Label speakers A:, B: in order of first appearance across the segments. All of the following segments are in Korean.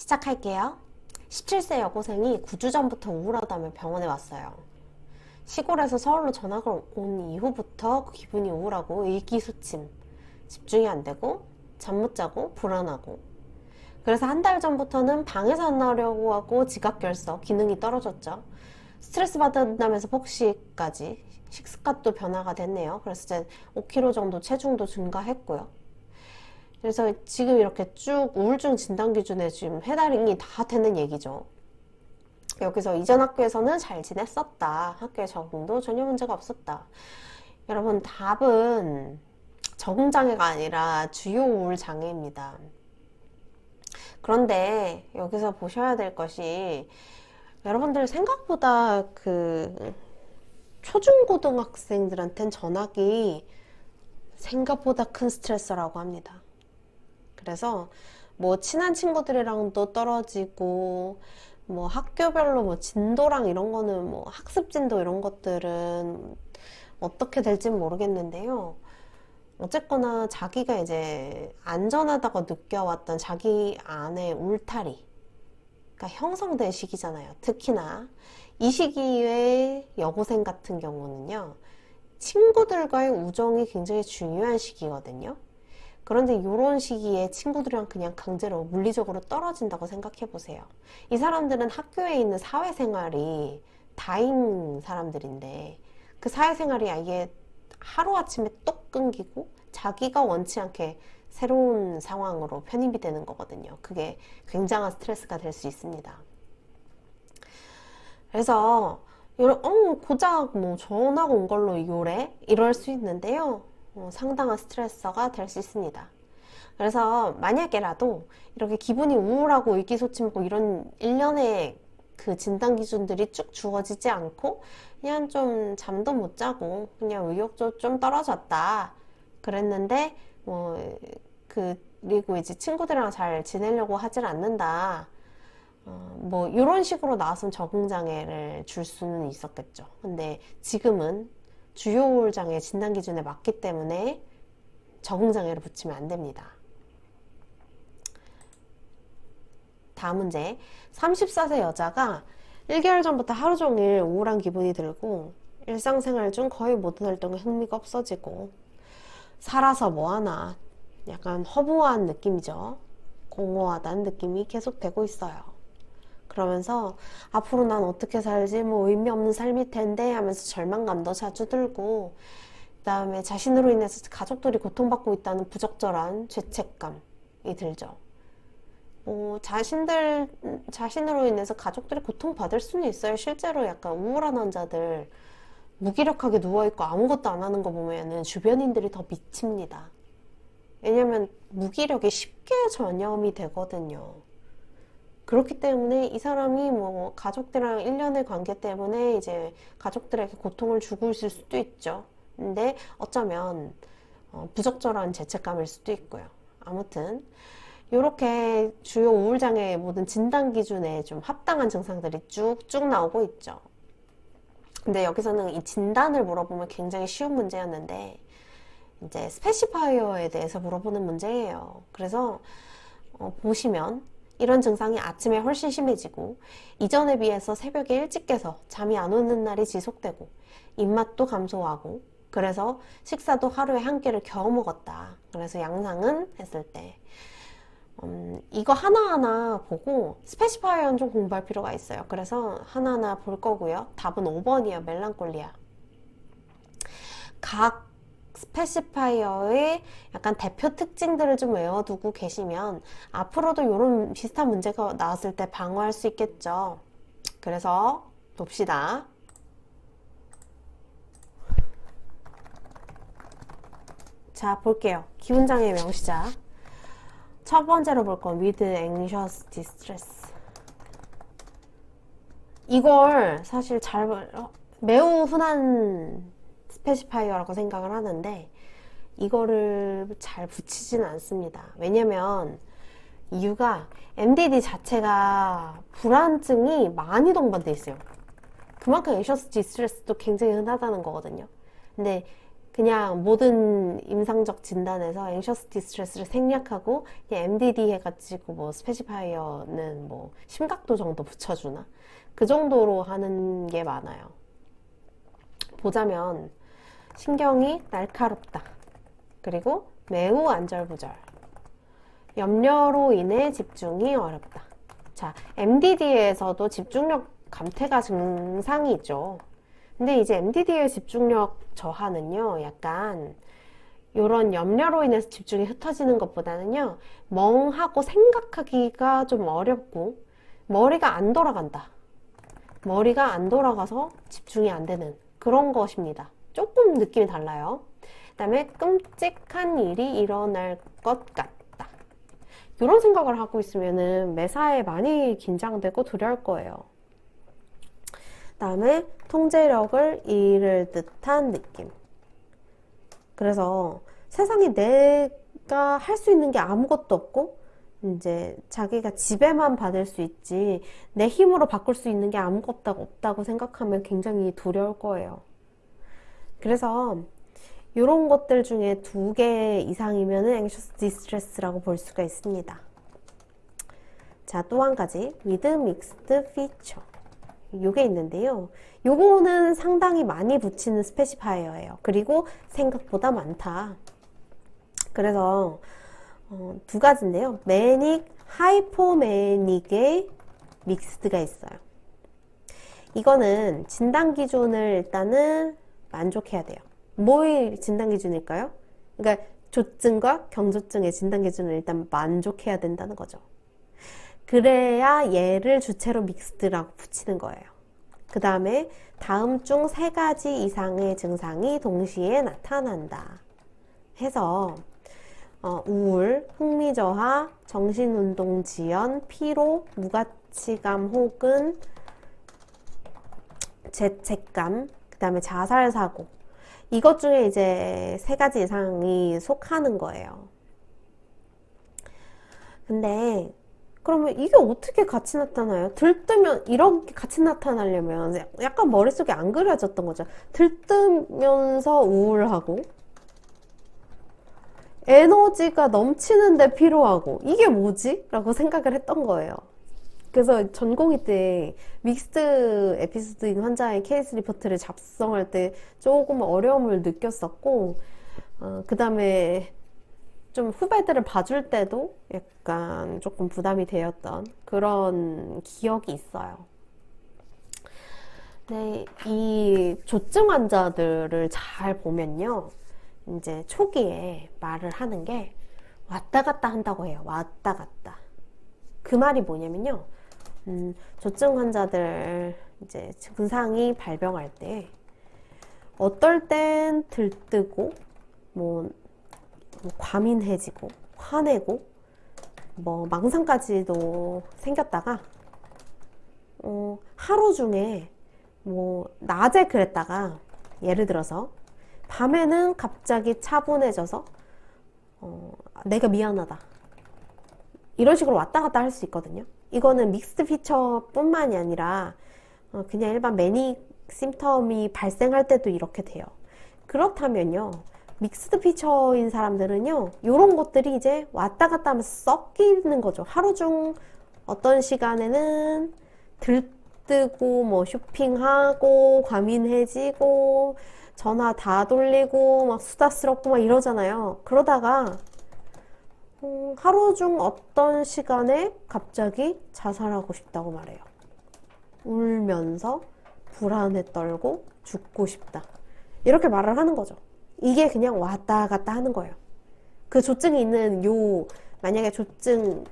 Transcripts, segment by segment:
A: 시작할게요. 17세 여고생이 9주 전부터 우울하다며 병원에 왔어요. 시골에서 서울로 전학을 온 이후부터 기분이 우울하고 일기소침, 집중이 안 되고 잠 못 자고 불안하고, 그래서 한 달 전부터는 방에서 안 나오려고 하고 지각결석, 기능이 떨어졌죠. 스트레스 받는다면서 폭식까지, 식습관도 변화가 됐네요. 그래서 이제 5kg 정도 체중도 증가했고요. 그래서 지금 이렇게 쭉 우울증 진단 기준에 지금 해당이 다 되는 얘기죠. 여기서 이전 학교에서는 잘 지냈었다. 학교의 적응도 전혀 문제가 없었다. 여러분, 답은 적응장애가 아니라 주요 우울장애입니다. 그런데 여기서 보셔야 될 것이, 여러분들 생각보다 초중고등학생들한텐 전학이 생각보다 큰 스트레스라고 합니다. 그래서 뭐 친한 친구들이랑도 떨어지고, 뭐 학교별로 뭐 진도랑 이런 거는, 뭐 학습 진도 이런 것들은 어떻게 될지는 모르겠는데요. 어쨌거나 자기가 이제 안전하다고 느껴왔던 자기 안의 울타리가 형성된 시기잖아요. 특히나 이 시기에 여고생 같은 경우는요, 친구들과의 우정이 굉장히 중요한 시기거든요. 그런데 이런 시기에 친구들이랑 그냥 강제로 물리적으로 떨어진다고 생각해 보세요. 이 사람들은 학교에 있는 사회생활이 다인 사람들인데, 그 사회생활이 아예 하루아침에 똑 끊기고 자기가 원치 않게 새로운 상황으로 편입이 되는 거거든요. 그게 굉장한 스트레스가 될 수 있습니다. 그래서 고작 뭐 전학 온 걸로 요래? 이럴 수 있는데요. 상당한 스트레스가 될 수 있습니다. 그래서 만약에라도 이렇게 기분이 우울하고 의기소침하고 이런 일련의 그 진단 기준들이 쭉 주어지지 않고 그냥 좀 잠도 못 자고 그냥 의욕도 좀 떨어졌다 그랬는데, 그리고 이제 친구들이랑 잘 지내려고 하질 않는다, 뭐 이런 식으로 나왔으면 적응장애를 줄 수는 있었겠죠. 근데 지금은 주요 우울장애 진단 기준에 맞기 때문에 적응장애를 붙이면 안 됩니다. 다음 문제. 34세 여자가 1개월 전부터 하루 종일 우울한 기분이 들고, 일상생활 중 거의 모든 활동에 흥미가 없어지고, 살아서 뭐하나 약간 허무한 느낌이죠. 공허하다는 느낌이 계속되고 있어요. 그러면서 앞으로 난 어떻게 살지, 뭐 의미 없는 삶일 텐데 하면서 절망감도 자주 들고, 그 다음에 자신으로 인해서 가족들이 고통받고 있다는 부적절한 죄책감이 들죠. 자신으로 인해서 가족들이 고통받을 수는 있어요. 실제로 약간 우울한 환자들 무기력하게 누워있고 아무것도 안 하는 거 보면은 주변인들이 더 미칩니다. 왜냐면 무기력이 쉽게 전염이 되거든요. 그렇기 때문에 이 사람이 뭐 가족들이랑 1년의 관계 때문에 이제 가족들에게 고통을 주고 있을 수도 있죠. 근데 어쩌면 부적절한 죄책감일 수도 있고요. 아무튼 이렇게 주요 우울장애의 모든 진단 기준에 좀 합당한 증상들이 쭉쭉 나오고 있죠. 근데 여기서는 이 진단을 물어보면 굉장히 쉬운 문제였는데, 이제 스페시파이어에 대해서 물어보는 문제예요. 그래서 보시면 이런 증상이 아침에 훨씬 심해지고, 이전에 비해서 새벽에 일찍 깨서 잠이 안 오는 날이 지속되고, 입맛도 감소하고, 그래서 식사도 하루에 한 끼를 겨우 먹었다. 그래서 양상은 했을 때 이거 하나하나 보고 스페시파이어는 좀 공부할 필요가 있어요. 그래서 하나하나 볼 거고요. 답은 5번이에요. 멜랑콜리아. 각 스페시파이어의 약간 대표 특징들을 좀 외워두고 계시면 앞으로도 이런 비슷한 문제가 나왔을 때 방어할 수 있겠죠. 그래서 봅시다. 자, 볼게요. 기분장애 명시자. 첫 번째로 볼 건 with anxious distress. 이걸 사실 매우 흔한 스페시파이어라고 생각을 하는데, 이거를 잘 붙이지는 않습니다. 왜냐면 이유가 MDD 자체가 불안증이 많이 동반돼 있어요. 그만큼 anxious distress도 굉장히 흔하다는 거거든요. 근데 그냥 모든 임상적 진단에서 anxious distress를 생략하고 그냥 MDD 해가지고 뭐 스페시파이어는 뭐 심각도 정도 붙여주나? 그 정도로 하는 게 많아요. 보자면 신경이 날카롭다. 그리고 매우 안절부절. 염려로 인해 집중이 어렵다. 자, MDD에서도 집중력 감퇴가 증상이 있죠. 근데 이제 MDD의 집중력 저하는요, 약간 이런 염려로 인해서 집중이 흩어지는 것보다는요, 멍하고 생각하기가 좀 어렵고, 머리가 안 돌아간다. 머리가 안 돌아가서 집중이 안 되는 그런 것입니다. 조금 느낌이 달라요. 그 다음에 끔찍한 일이 일어날 것 같다. 이런 생각을 하고 있으면은 매사에 많이 긴장되고 두려울 거예요. 그 다음에 통제력을 잃을 듯한 느낌. 그래서 세상에 내가 할 수 있는 게 아무것도 없고 이제 자기가 지배만 받을 수 있지 내 힘으로 바꿀 수 있는 게 아무것도 없다고 생각하면 굉장히 두려울 거예요. 그래서 이런 것들 중에 2개 이상이면 anxious distress라고 볼 수가 있습니다. 자, 또 한 가지 with mixed feature. 요게 있는데요. 요거는 상당히 많이 붙이는 스페시파이어예요. 그리고 생각보다 많다. 그래서 2가지인데요. 매닉, 하이포매닉의 믹스드가 있어요. 이거는 진단 기준을 일단은 만족해야 돼요. 뭐의 진단 기준일까요? 그러니까 조증과 경조증의 진단 기준을 일단 만족해야 된다는 거죠. 그래야 얘를 주체로 믹스드라고 붙이는 거예요. 그 다음에 다음 중 3가지 이상의 증상이 동시에 나타난다 해서 우울, 흥미저하, 정신운동 지연, 피로, 무가치감 혹은 죄책감, 그 다음에 자살사고, 이것 중에 이제 3가지 이상이 속하는 거예요. 근데 그러면 이게 어떻게 같이 나타나요? 들뜨면 이렇게 같이 나타나려면 약간 머릿속에 안 그려졌던 거죠. 들뜨면서 우울하고 에너지가 넘치는데 피로하고 이게 뭐지? 라고 생각을 했던 거예요. 그래서 전공의 때 믹스드 에피소드인 환자의 케이스 리포트를 작성할 때 조금 어려움을 느꼈었고 그 다음에 좀 후배들을 봐줄 때도 약간 조금 부담이 되었던 그런 기억이 있어요. 네, 이 조증 환자들을 잘 보면요. 이제 초기에 말을 하는 게 왔다 갔다 한다고 해요. 왔다 갔다. 그 말이 뭐냐면요. 조증 환자들 이제 증상이 발병할 때 어떨 땐 들뜨고 뭐 과민해지고 화내고 뭐 망상까지도 생겼다가 하루 중에 뭐 낮에 그랬다가 예를 들어서 밤에는 갑자기 차분해져서 내가 미안하다 이런 식으로 왔다 갔다 할 수 있거든요. 이거는 믹스드 피처 뿐만이 아니라 그냥 일반 매닉 심텀이 발생할 때도 이렇게 돼요. 그렇다면요, 믹스드 피처인 사람들은요, 이런 것들이 이제 왔다 갔다 하면서 섞이는 거죠. 하루 중 어떤 시간에는 들뜨고 뭐 쇼핑하고 과민해지고 전화 다 돌리고 막 수다스럽고 막 이러잖아요. 그러다가 하루 중 어떤 시간에 갑자기 자살하고 싶다고 말해요. 울면서 불안에 떨고 죽고 싶다. 이렇게 말을 하는 거죠. 이게 그냥 왔다 갔다 하는 거예요. 그 조증이 있는 만약에 조증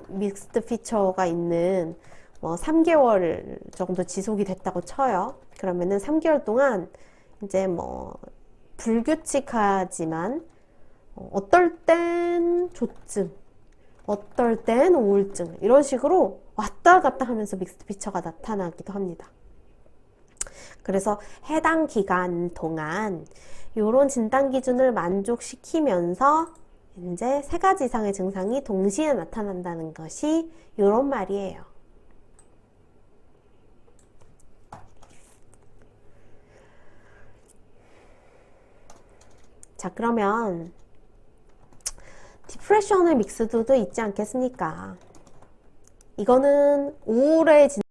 A: 믹스드 피처가 있는 뭐 3개월 정도 지속이 됐다고 쳐요. 그러면은 3개월 동안 이제 뭐 불규칙하지만 어떨 땐 조증, 어떨 땐 우울증 이런 식으로 왔다 갔다 하면서 믹스드 피처가 나타나기도 합니다. 그래서 해당 기간 동안 이런 진단 기준을 만족시키면서 이제 3가지 이상의 증상이 동시에 나타난다는 것이 이런 말이에요. 자, 그러면 디프레션의 믹스드도 있지 않겠습니까? 이거는 우울해진